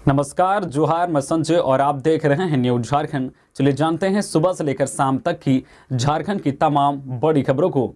नमस्कार, जोहार, मैं संजय और आप देख रहे हैं न्यूज झारखंड। चलिए जानते हैं सुबह से लेकर शाम तक की झारखंड की तमाम बड़ी खबरों को।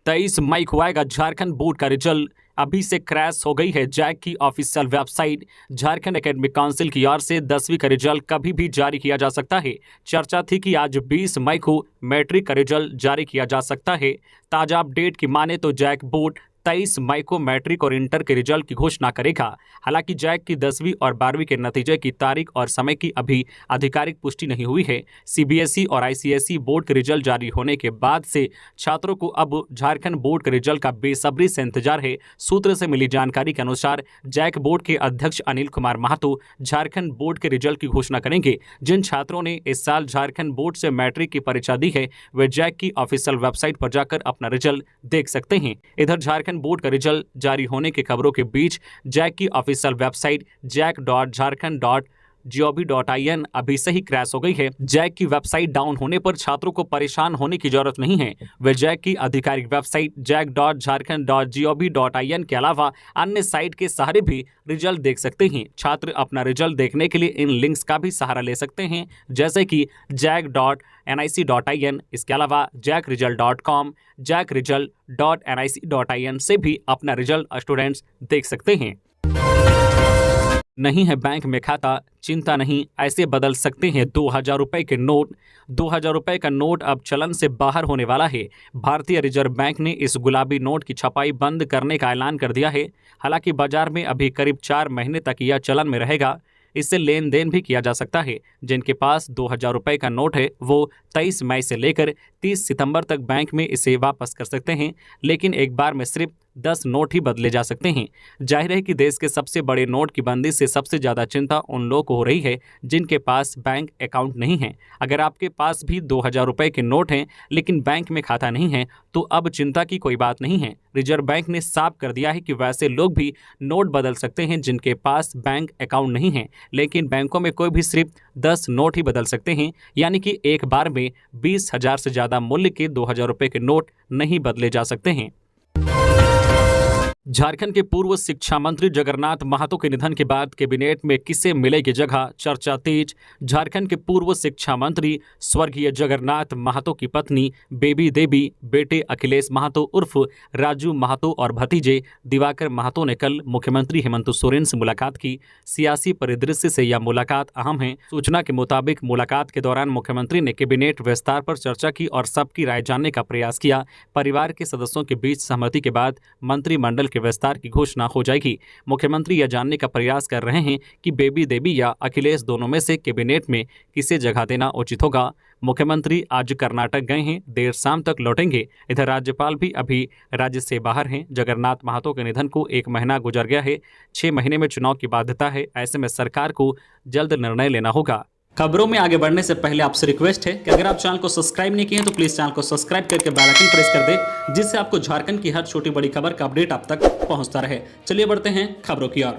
23 मई को आएगा झारखंड बोर्ड का रिजल्ट। अभी से क्रैश हो गई है जैक की official website. Jharkhand academic council की ओर से 10वीं का रिजल्ट कभी भी जारी किया जा सकता है। चर्चा थी कि आज 20 मई को मैट्रिक का रिजल्ट जारी किया जा सकता है। ताजा अपडेट की माने तो जैक बोर्ड 23 मई को मैट्रिक और इंटर के रिजल्ट की घोषणा करेगा। हालांकि जैक की 10वीं और 12वीं के नतीजे की तारीख और समय की अभी आधिकारिक पुष्टि नहीं हुई है। सीबीएसई और आईसीएसई बोर्ड के रिजल्ट जारी होने के बाद से छात्रों को अब झारखंड बोर्ड के रिजल्ट का बेसब्री से इंतजार है। सूत्र से मिली जानकारी के अनुसार जैक बोर्ड के अध्यक्ष अनिल कुमार महतो झारखंड बोर्ड के रिजल्ट की घोषणा करेंगे। जिन छात्रों ने इस साल झारखंड बोर्ड से मैट्रिक की परीक्षा दी है वे जैक की ऑफिशियल वेबसाइट पर जाकर अपना रिजल्ट देख सकते हैं। इधर झारखंड बोर्ड का रिजल्ट जारी होने की खबरों के बीच जैक की ऑफिशियल वेबसाइट jack.jharkhand.gov.in अभी से ही क्रैश हो गई है। जैक की वेबसाइट डाउन होने पर छात्रों को परेशान होने की जरूरत नहीं है। वे जैक की आधिकारिक वेबसाइट jack.jharkhand.gov.in के अलावा अन्य साइट के सहारे भी रिजल्ट देख सकते हैं। छात्र अपना रिजल्ट देखने के लिए इन लिंक्स का भी सहारा ले सकते हैं, जैसे कि jack.nic.in। इसके अलावा jackresult.com, jackresult.nic.in से भी अपना रिजल्ट स्टूडेंट्स देख सकते हैं। नहीं है बैंक में खाता, चिंता नहीं, ऐसे बदल सकते हैं 2000 रुपए के नोट। 2000 रुपए का नोट अब चलन से बाहर होने वाला है। भारतीय रिजर्व बैंक ने इस गुलाबी नोट की छपाई बंद करने का ऐलान कर दिया है। हालांकि बाजार में अभी करीब 4 महीने तक यह चलन में रहेगा। इससे लेन देन भी किया जा सकता है। जिनके पास 2000 रुपए का नोट है वो 23 मई से लेकर 30 सितंबर तक बैंक में इसे वापस कर सकते हैं, लेकिन एक बार में सिर्फ 10 नोट ही बदले जा सकते हैं। जाहिर है कि देश के सबसे बड़े नोट की बंदी से सबसे ज़्यादा चिंता उन लोगों को हो रही है जिनके पास बैंक अकाउंट नहीं है। अगर आपके पास भी 2000 रुपए के नोट हैं लेकिन बैंक में खाता नहीं है तो अब चिंता की कोई बात नहीं है। रिजर्व बैंक ने साफ कर दिया है कि वैसे लोग भी नोट बदल सकते हैं जिनके पास बैंक अकाउंट नहीं है, लेकिन बैंकों में कोई भी सिर्फ 10 नोट ही बदल सकते हैं। यानी कि एक बार में 20,000 से ज़्यादा मूल्य के 2000 रुपए के नोट नहीं बदले जा सकते हैं। झारखंड के पूर्व शिक्षा मंत्री जगन्नाथ महतो के निधन के बाद कैबिनेट में किसे मिलेगी जगह, चर्चा तेज। झारखंड के पूर्व शिक्षा मंत्री स्वर्गीय जगन्नाथ महतो की पत्नी बेबी देवी, बेटे अखिलेश महतो उर्फ राजू महतो और भतीजे दिवाकर महतो ने कल मुख्यमंत्री हेमंत सोरेन से मुलाकात की। सियासी परिदृश्य से यह मुलाकात अहम है। सूचना के मुताबिक मुलाकात के दौरान मुख्यमंत्री ने कैबिनेट विस्तार पर चर्चा की और सबकी राय जानने का प्रयास किया। परिवार के सदस्यों के बीच सहमति के बाद मंत्रिमंडल के विस्तार की घोषणा हो जाएगी। मुख्यमंत्री यह जानने का प्रयास कर रहे हैं कि बेबी देवी या अखिलेश दोनों में से कैबिनेट में किसे जगह देना उचित होगा। मुख्यमंत्री आज कर्नाटक गए हैं, देर शाम तक लौटेंगे। इधर राज्यपाल भी अभी राज्य से बाहर हैं। जगन्नाथ महतो के निधन को 1 महीना गुजर गया है। 6 महीने में चुनाव की बाध्यता है। ऐसे में सरकार को जल्द निर्णय लेना होगा। खबरों में आगे बढ़ने से पहले आपसे रिक्वेस्ट है कि अगर आप चैनल को सब्सक्राइब नहीं किए हैं तो प्लीज चैनल को सब्सक्राइब करके बेल आइकन प्रेस कर दे, जिससे आपको झारखंड की हर छोटी बड़ी खबर का अपडेट आप तक पहुंचता रहे। चलिए बढ़ते हैं खबरों की ओर।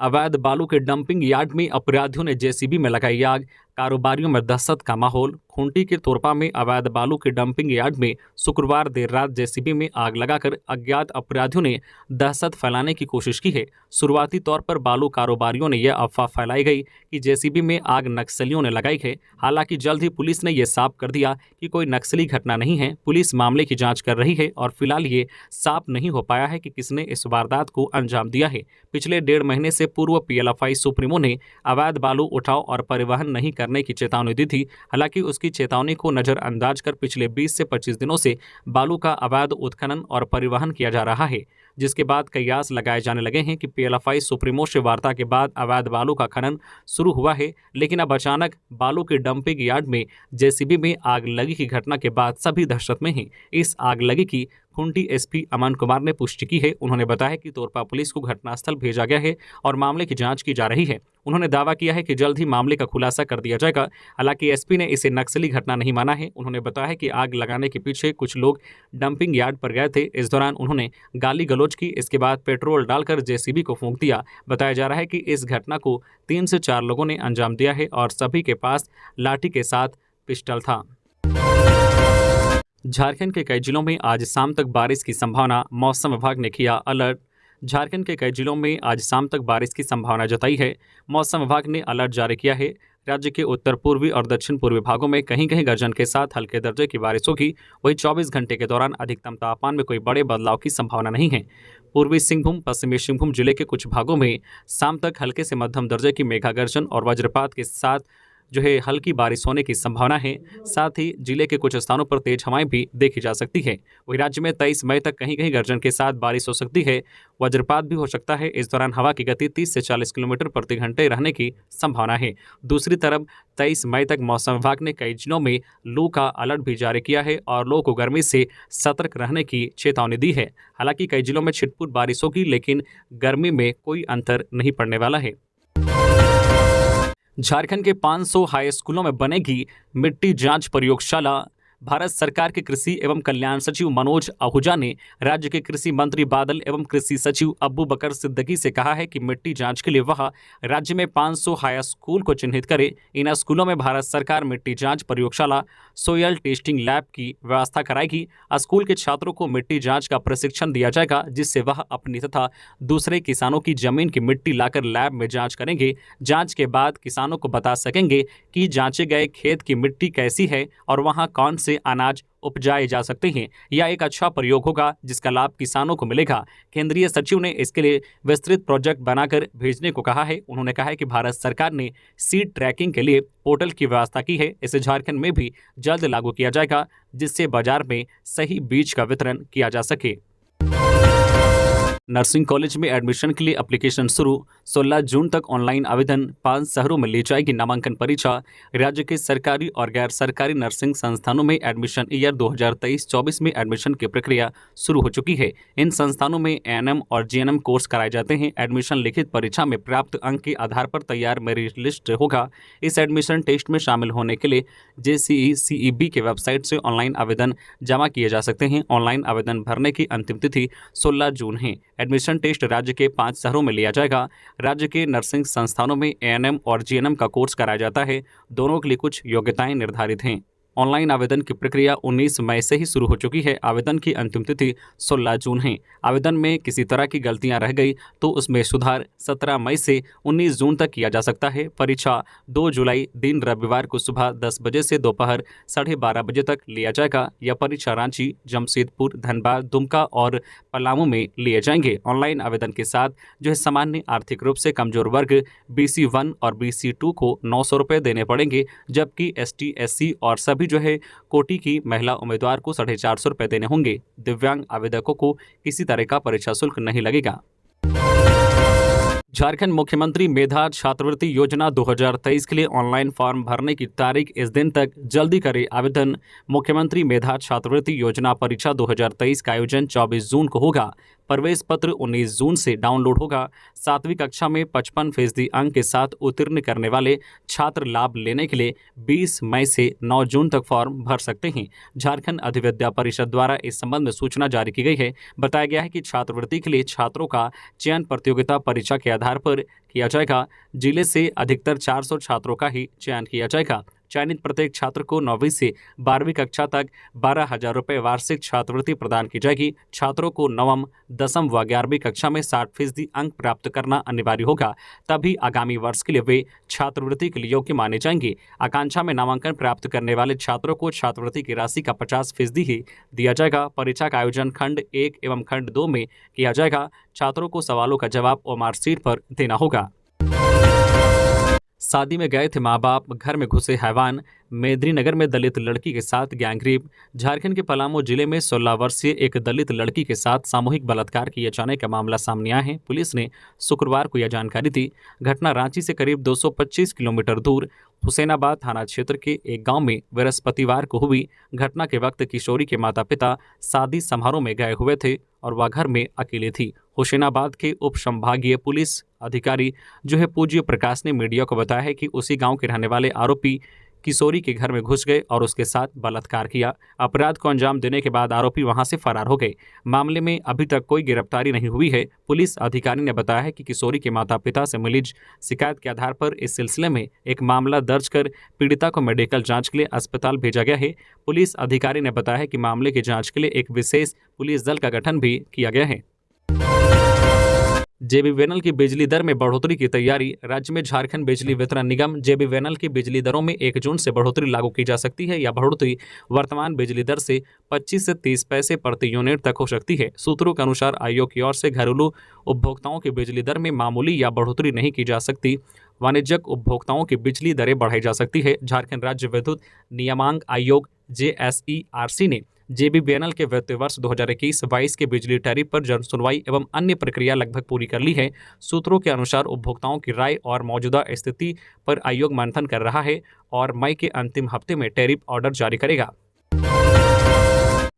अवैध बालू के डंपिंग यार्ड में अपराधियों ने जेसीबी में लगाई आग। कारोबारियों में दहशत का माहौल। खूंटी के तोरपा में अवैध बालू के डंपिंग यार्ड में शुक्रवार देर रात जेसीबी में आग लगाकर अज्ञात अपराधियों ने दहशत फैलाने की कोशिश की है। शुरुआती तौर पर बालू कारोबारियों ने यह अफवाह फैलाई गई कि जेसीबी में आग नक्सलियों ने लगाई है। हालांकि जल्द ही पुलिस ने यह साफ कर दिया कि कोई नक्सली घटना नहीं है। पुलिस मामले की जांच कर रही है और फिलहाल ये साफ नहीं हो पाया है कि किसने इस वारदात को अंजाम दिया है। पिछले 1.5 महीने से पूर्व पीएलएफआई सुप्रीमो ने अवैध बालू उठाव और परिवहन नहीं करने की चेतावनी दी थी। हालांकि उसकी चेतावनी को नजरअंदाज कर पिछले 20 से 25 दिनों से बालू का अवैध उत्खनन और परिवहन किया जा रहा है, जिसके बाद कयास लगाए जाने लगे हैं कि पीएलएफआई सुप्रीमो से वार्ता के बाद अवैध बालू का खनन शुरू हुआ है। लेकिन अब अचानक बालू के डंपिंग यार्ड में जेसीबी में आग लगी की घटना के बाद सभी दहशत में हैं। इस आग लगी की खूंटी एसपी अमन कुमार ने पुष्टि की है। उन्होंने बताया कि तोरपा पुलिस को घटनास्थल भेजा गया है और मामले की जांच की जा रही है। उन्होंने दावा किया है कि जल्द ही मामले का खुलासा कर दिया जाएगा। हालांकि एसपी ने इसे नक्सली घटना नहीं माना है। उन्होंने बताया कि आग लगाने के पीछे कुछ लोग डंपिंग यार्ड पर गए थे। इस दौरान उन्होंने गाली गलौज की। इसके बाद पेट्रोल डालकर जेसीबी को फूंक दिया। बताया जा रहा है कि इस घटना को 3 से 4 लोगों ने अंजाम दिया है और सभी के पास लाठी के साथ पिस्टल था। झारखंड के कई जिलों में आज शाम तक बारिश की संभावना। मौसम विभाग ने किया अलर्ट। झारखंड के कई जिलों में आज शाम तक बारिश की संभावना जताई है। मौसम विभाग ने अलर्ट जारी किया है। राज्य के उत्तर पूर्वी और दक्षिण पूर्वी भागों में कहीं कहीं गर्जन के साथ हल्के दर्जे की बारिश होगी। वहीं 24 घंटे के दौरान अधिकतम तापमान में कोई बड़े बदलाव की संभावना नहीं है। पूर्वी सिंहभूम, पश्चिमी सिंहभूम जिले के कुछ भागों में शाम तक हल्के से मध्यम दर्जे की मेघा गर्जन और वज्रपात के साथ हल्की बारिश होने की संभावना है। साथ ही जिले के कुछ स्थानों पर तेज हवाएं भी देखी जा सकती है। वहीं राज्य में 23 मई तक कहीं कहीं गर्जन के साथ बारिश हो सकती है। वज्रपात भी हो सकता है। इस दौरान हवा की गति 30 से 40 किलोमीटर प्रति घंटे रहने की संभावना है। दूसरी तरफ 23 मई तक मौसम विभाग ने कई जिलों में लू का अलर्ट भी जारी किया है और लोगों को गर्मी से सतर्क रहने की चेतावनी दी है। हालांकि कई जिलों में छिटपुट बारिश होगी, लेकिन गर्मी में कोई अंतर नहीं पड़ने वाला है। झारखंड के 500 हाई स्कूलों में बनेगी मिट्टी जांच प्रयोगशाला। भारत सरकार के कृषि एवं कल्याण सचिव मनोज आहूजा ने राज्य के कृषि मंत्री बादल एवं कृषि सचिव अब्बू बकर सिद्दीकी से कहा है कि मिट्टी जांच के लिए वह राज्य में 500 हाई स्कूल को चिन्हित करे। इन स्कूलों में भारत सरकार मिट्टी जांच प्रयोगशाला, सोयल टेस्टिंग लैब की व्यवस्था कराएगी। स्कूल के छात्रों को मिट्टी जांच का प्रशिक्षण दिया जाएगा, जिससे वह अपनी तथा दूसरे किसानों की जमीन की मिट्टी लाकर लैब में जांच करेंगे। जांच के बाद किसानों को बता सकेंगे कि जांचे गए खेत की मिट्टी कैसी है और वहां कौन से अनाज उपजाए जा सकते हैं। यह एक अच्छा प्रयोग होगा जिसका लाभ किसानों को मिलेगा। केंद्रीय सचिव ने इसके लिए विस्तृत प्रोजेक्ट बनाकर भेजने को कहा है। उन्होंने कहा है कि भारत सरकार ने सीड ट्रैकिंग के लिए पोर्टल की व्यवस्था की है। इसे झारखंड में भी जल्द लागू किया जाएगा, जिससे बाजार में सही बीज का वितरण किया जा सके। नर्सिंग कॉलेज में एडमिशन के लिए एप्लीकेशन शुरू। 16 जून तक ऑनलाइन आवेदन। 5 शहरों में ली जाएगी नामांकन परीक्षा। राज्य के सरकारी और गैर सरकारी नर्सिंग संस्थानों में एडमिशन ईयर 2023-24 में एडमिशन की प्रक्रिया शुरू हो चुकी है। इन संस्थानों में एएनएम और जीएनएम कोर्स कराए जाते हैं। एडमिशन लिखित परीक्षा में प्राप्त अंक के आधार पर तैयार मेरिट लिस्ट होगा। इस एडमिशन टेस्ट में शामिल होने के लिए JCE-CEB के वेबसाइट से ऑनलाइन आवेदन जमा किए जा सकते हैं। ऑनलाइन आवेदन भरने की अंतिम तिथि 16 जून है। एडमिशन टेस्ट राज्य के 5 शहरों में लिया जाएगा। राज्य के नर्सिंग संस्थानों में एएनएम और जीएनएम का कोर्स कराया जाता है। दोनों के लिए कुछ योग्यताएं निर्धारित हैं। ऑनलाइन आवेदन की प्रक्रिया 19 मई से ही शुरू हो चुकी है। आवेदन की अंतिम तिथि 16 जून है। आवेदन में किसी तरह की गलतियां रह गई तो उसमें सुधार 17 मई से 19 जून तक किया जा सकता है। परीक्षा 2 जुलाई दिन रविवार को सुबह 10 बजे से दोपहर 12:30 बजे तक लिया जाएगा। यह परीक्षा रांची, जमशेदपुर, धनबाद, दुमका और पलामू में लिए जाएंगे। ऑनलाइन आवेदन के साथ सामान्य आर्थिक रूप से कमजोर वर्ग BC1 और BC2 को 900 रुपये देने पड़ेंगे, जबकि ST, SC और सभी कोटि की महिला उम्मीदवार को 450 रुपये देने होंगे। दिव्यांग आवेदकों को किसी तरह का परीक्षा शुल्क नहीं लगेगा। झारखंड मुख्यमंत्री मेधा छात्रवृत्ति योजना 2023 के लिए ऑनलाइन फॉर्म भरने की तारीख इस दिन तक जल्दी करे आवेदन। मुख्यमंत्री मेधा छात्रवृत्ति योजना परीक्षा 2023 का आयोजन 24 जून को होगा। प्रवेश पत्र 19 जून से डाउनलोड होगा। 7वीं कक्षा में 55% अंक के साथ उत्तीर्ण करने वाले छात्र लाभ लेने के लिए 20 मई से 9 जून तक फॉर्म भर सकते हैं। झारखंड अधिविद्या परिषद द्वारा इस संबंध में सूचना जारी की गई है। बताया गया है कि छात्रवृत्ति के लिए छात्रों का चयन प्रतियोगिता परीक्षा के आधार पर किया जाएगा। जिले से अधिकतर 400 छात्रों का ही चयन किया जाएगा। चयनित प्रत्येक छात्र को 9वीं से 12वीं कक्षा तक 12,000 रुपये वार्षिक छात्रवृत्ति प्रदान की जाएगी। छात्रों को 9वीं, 10वीं व 11वीं कक्षा में 60% अंक प्राप्त करना अनिवार्य होगा, तभी आगामी वर्ष के लिए वे छात्रवृत्ति के लिए योग्य माने जाएंगे। आकांक्षा में नामांकन प्राप्त करने वाले छात्रों को छात्रवृत्ति की राशि का 50% ही दिया जाएगा। परीक्षा का आयोजन खंड 1 एवं खंड 2 में किया जाएगा। छात्रों को सवालों का जवाब और मार्कशीट पर देना होगा। शादी में गए थे मां बाप, घर में घुसे हैवान। मेदिनीनगर में दलित लड़की के साथ गैंगरेप। झारखंड के पलामू जिले में 16 वर्षीय एक दलित लड़की के साथ सामूहिक बलात्कार किए जाने का मामला सामने आया है। पुलिस ने शुक्रवार को यह जानकारी दी। घटना रांची से करीब 225 किलोमीटर दूर हुसैनाबाद थाना क्षेत्र के एक गांव में बृहस्पतिवार को हुई। घटना के वक्त किशोरी के माता पिता शादी समारोह में गए हुए थे और वह घर में अकेली थी। हुसैनाबाद के उप संभागीय पुलिस अधिकारी पूज्य प्रकाश ने मीडिया को बताया है कि उसी गांव के रहने वाले आरोपी किशोरी के घर में घुस गए और उसके साथ बलात्कार किया। अपराध को अंजाम देने के बाद आरोपी वहां से फरार हो गए। मामले में अभी तक कोई गिरफ्तारी नहीं हुई है। पुलिस अधिकारी ने बताया है कि किशोरी के माता पिता से मिली शिकायत के आधार पर इस सिलसिले में एक मामला दर्ज कर पीड़िता को मेडिकल जांच के लिए अस्पताल भेजा गया है। पुलिस अधिकारी ने बताया कि मामले की जांच के लिए एक विशेष पुलिस दल का गठन भी किया गया है। जेबीवीएनएल की बिजली दर में बढ़ोतरी की तैयारी। राज्य में झारखंड बिजली वितरण निगम जेबीवीएनएल की बिजली दरों में 1 जून से बढ़ोतरी लागू की जा सकती है। यह बढ़ोतरी वर्तमान बिजली दर से 25 से 30 पैसे प्रति यूनिट तक हो सकती है। सूत्रों के अनुसार आयोग की ओर से घरेलू उपभोक्ताओं की बिजली दर में मामूली या बढ़ोतरी नहीं की जा सकती। वाणिज्यिक उपभोक्ताओं की बिजली दरें बढ़ाई जा सकती है। झारखंड राज्य विद्युत नियामक आयोग जेएसईआरसी ने जेबीवीएनएल के वित्तीय वर्ष 2021-22 के बिजली टैरिफ पर जन सुनवाई एवं अन्य प्रक्रिया लगभग पूरी कर ली है। सूत्रों के अनुसार उपभोक्ताओं की राय और मौजूदा स्थिति पर आयोग मंथन कर रहा है और मई के अंतिम हफ्ते में टैरिफ ऑर्डर जारी करेगा।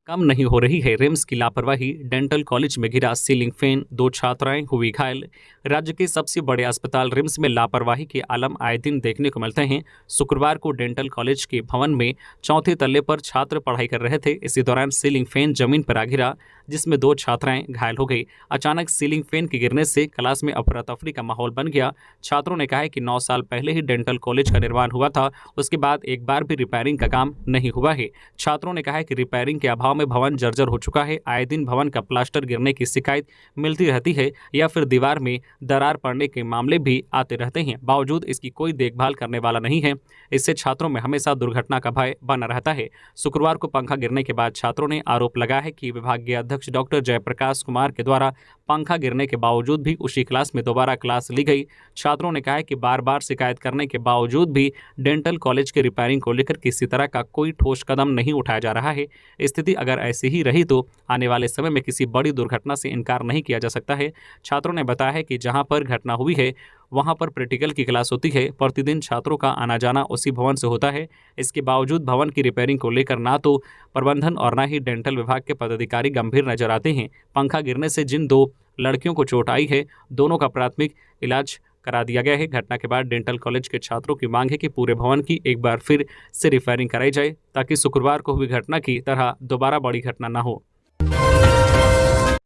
कम नहीं हो रही है रिम्स की लापरवाही। डेंटल कॉलेज में गिरा सीलिंग फैन, 2 छात्राएं हुई घायल। राज्य के सबसे बड़े अस्पताल रिम्स में लापरवाही के आलम आए दिन देखने को मिलते हैं। शुक्रवार को डेंटल कॉलेज के भवन में 4थे तल्ले पर छात्र पढ़ाई कर रहे थे। इसी दौरान सीलिंग फैन जमीन पर आ गिरा, जिसमें 2 छात्राएं घायल हो गई। अचानक सीलिंग फैन के गिरने से क्लास में अफरा तफरी का माहौल बन गया। छात्रों ने कहा है कि 9 साल पहले ही डेंटल कॉलेज का निर्माण हुआ था, उसके बाद एक बार भी रिपेयरिंग का काम नहीं हुआ है। छात्रों ने कहा है कि रिपेयरिंग के अभाव में भवन जर्जर हो चुका है। आए दिन भवन का प्लास्टर गिरने की शिकायत मिलती रहती है या फिर दीवार में दरार पड़ने के मामले भी आते रहते हैं। बावजूद इसकी कोई देखभाल करने वाला नहीं है। इससे छात्रों में हमेशा दुर्घटना का भय बना रहता है। शुक्रवार को पंखा गिरने के बाद छात्रों ने आरोप लगाया है कि विभागीय अध्यक्ष डॉक्टर जयप्रकाश कुमार के द्वारा पंखा गिरने के बावजूद भी उसी क्लास में दोबारा क्लास ली गई। छात्रों ने कहा है कि बार बार शिकायत करने के बावजूद भी डेंटल कॉलेज के रिपेयरिंग को लेकर किसी तरह का कोई ठोस कदम नहीं उठाया जा रहा है। स्थिति अगर ऐसी ही रही तो आने वाले समय में किसी बड़ी दुर्घटना से इनकार नहीं किया जा सकता है। छात्रों ने बताया है कि जहां पर घटना हुई है वहां पर प्रैक्टिकल की क्लास होती है। प्रतिदिन छात्रों का आना जाना उसी भवन से होता है। इसके बावजूद भवन की रिपेयरिंग को लेकर ना तो प्रबंधन और ना ही डेंटल विभाग के पदाधिकारी गंभीर नजर आते हैं। पंखा गिरने से जिन 2 लड़कियों को चोट आई है, दोनों का प्राथमिक इलाज करा दिया गया है। घटना के बाद डेंटल कॉलेज के छात्रों की मांग है कि पूरे भवन की एक बार फिर से रिपेयरिंग कराई जाए ताकि शुक्रवार को हुई घटना की तरह दोबारा बड़ी घटना न हो।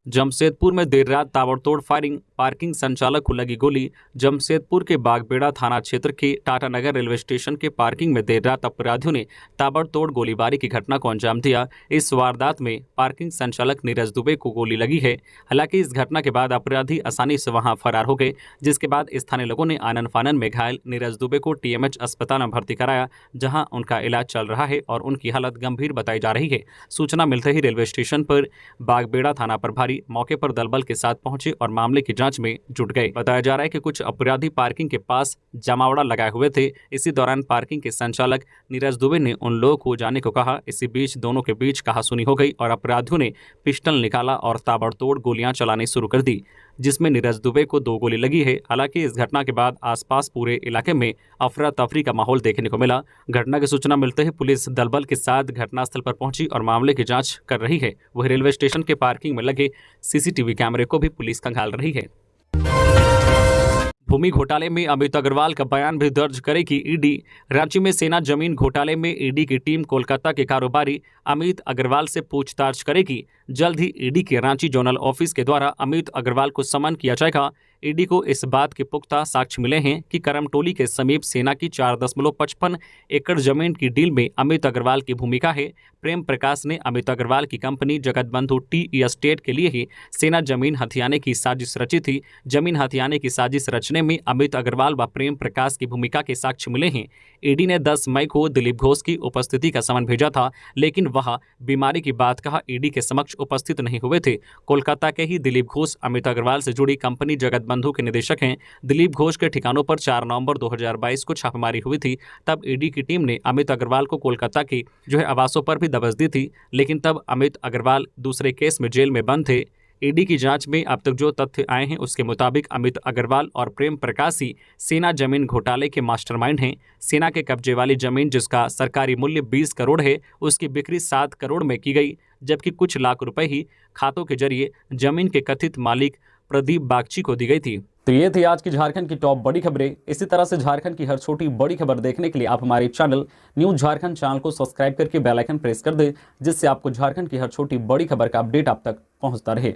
जमशेदपुर में देर रात ताबड़तोड़ फायरिंग, पार्किंग संचालक को लगी गोली। जमशेदपुर के बागबेड़ा थाना क्षेत्र के टाटानगर रेलवे स्टेशन के पार्किंग में देर रात अपराधियों ने ताबड़तोड़ गोलीबारी की घटना को अंजाम दिया। इस वारदात में पार्किंग संचालक नीरज दुबे को गोली लगी है। हालांकि इस घटना के बाद अपराधी आसानी से वहां फरार हो गए, जिसके बाद स्थानीय लोगों ने आनन फानन में घायल नीरज दुबे को टीएमएच अस्पताल में भर्ती कराया, जहाँ उनका इलाज चल रहा है और उनकी हालत गंभीर बताई जा रही है। सूचना मिलते ही रेलवे स्टेशन पर बागबेड़ा थाना प्रभारी मौके पर दलबल के साथ पहुंचे और मामले की जांच में जुट गए। बताया जा रहा है कि कुछ अपराधी पार्किंग के पास जमावड़ा लगाए हुए थे। इसी दौरान पार्किंग के संचालक नीरज दुबे ने उन लोगों को जाने को कहा। इसी बीच दोनों के बीच कहासुनी हो गई और अपराधियों ने पिस्टल निकाला और ताबड़तोड़ गोलियां चलानी शुरू कर दी, जिसमें नीरज दुबे को 2 गोली लगी है। हालांकि इस घटना के बाद आसपास पूरे इलाके में अफरा तफरी का माहौल देखने को मिला। घटना की सूचना मिलते ही पुलिस दलबल के साथ घटनास्थल पर पहुंची और मामले की जांच कर रही है। वहीं रेलवे स्टेशन के पार्किंग में लगे सीसीटीवी कैमरे को भी पुलिस खंगाल रही है। भूमि घोटाले में अमित अग्रवाल का बयान भी दर्ज करेगी ईडी। रांची में सेना जमीन घोटाले में ईडी की टीम कोलकाता के कारोबारी अमित अग्रवाल से पूछताछ करेगी। जल्द ही ईडी के रांची जोनल ऑफिस के द्वारा अमित अग्रवाल को समन किया जाएगा। ईडी को इस बात के पुख्ता साक्ष्य मिले हैं कि करमटोली के समीप सेना की 4.55 एकड़ जमीन की डील में अमित अग्रवाल की भूमिका है। प्रेम प्रकाश ने अमित अग्रवाल की कंपनी जगतबंधु टी एस्टेट के लिए ही सेना जमीन हथियाने की साजिश रची थी। जमीन हथियाने की साजिश रचने में अमित अग्रवाल व प्रेम प्रकाश की भूमिका के साक्ष्य मिले हैं। ईडी ने 10 मई को दिलीप घोष की उपस्थिति का समन भेजा था, लेकिन वह बीमारी की बात कहा ईडी के समक्ष उपस्थित नहीं हुए थे। कोलकाता के ही दिलीप घोष अमित अग्रवाल से जुड़ी कंपनी जगतबंधु के निदेशक हैं। दिलीप घोष के ठिकानों पर 4 नवंबर 2022 को छापेमारी हुई थी। तब ईडी की टीम ने अमित अग्रवाल को कोलकाता के आवासों पर भी दबिश दी थी, लेकिन तब अमित अग्रवाल दूसरे केस में जेल में बंद थे। ईडी की जांच में अब तक जो तथ्य आए हैं उसके मुताबिक अमित अग्रवाल और प्रेम प्रकाश ही सेना जमीन घोटाले के मास्टरमाइंड हैं। सेना के कब्जे वाली जमीन जिसका सरकारी मूल्य 20 करोड़ है, उसकी बिक्री 7 करोड़ में की गई, जबकि कुछ लाख रुपए ही खातों के जरिए जमीन के कथित मालिक प्रदीप बागची को दी गई थी। तो ये थी आज की झारखंड की टॉप बड़ी खबरें। इसी तरह से झारखंड की हर छोटी बड़ी खबर देखने के लिए आप हमारे चैनल न्यूज झारखंड चैनल को सब्सक्राइब करके बेल आइकन प्रेस कर दें, जिससे आपको झारखंड की हर छोटी बड़ी खबर का अपडेट आप तक पहुंचता रहे।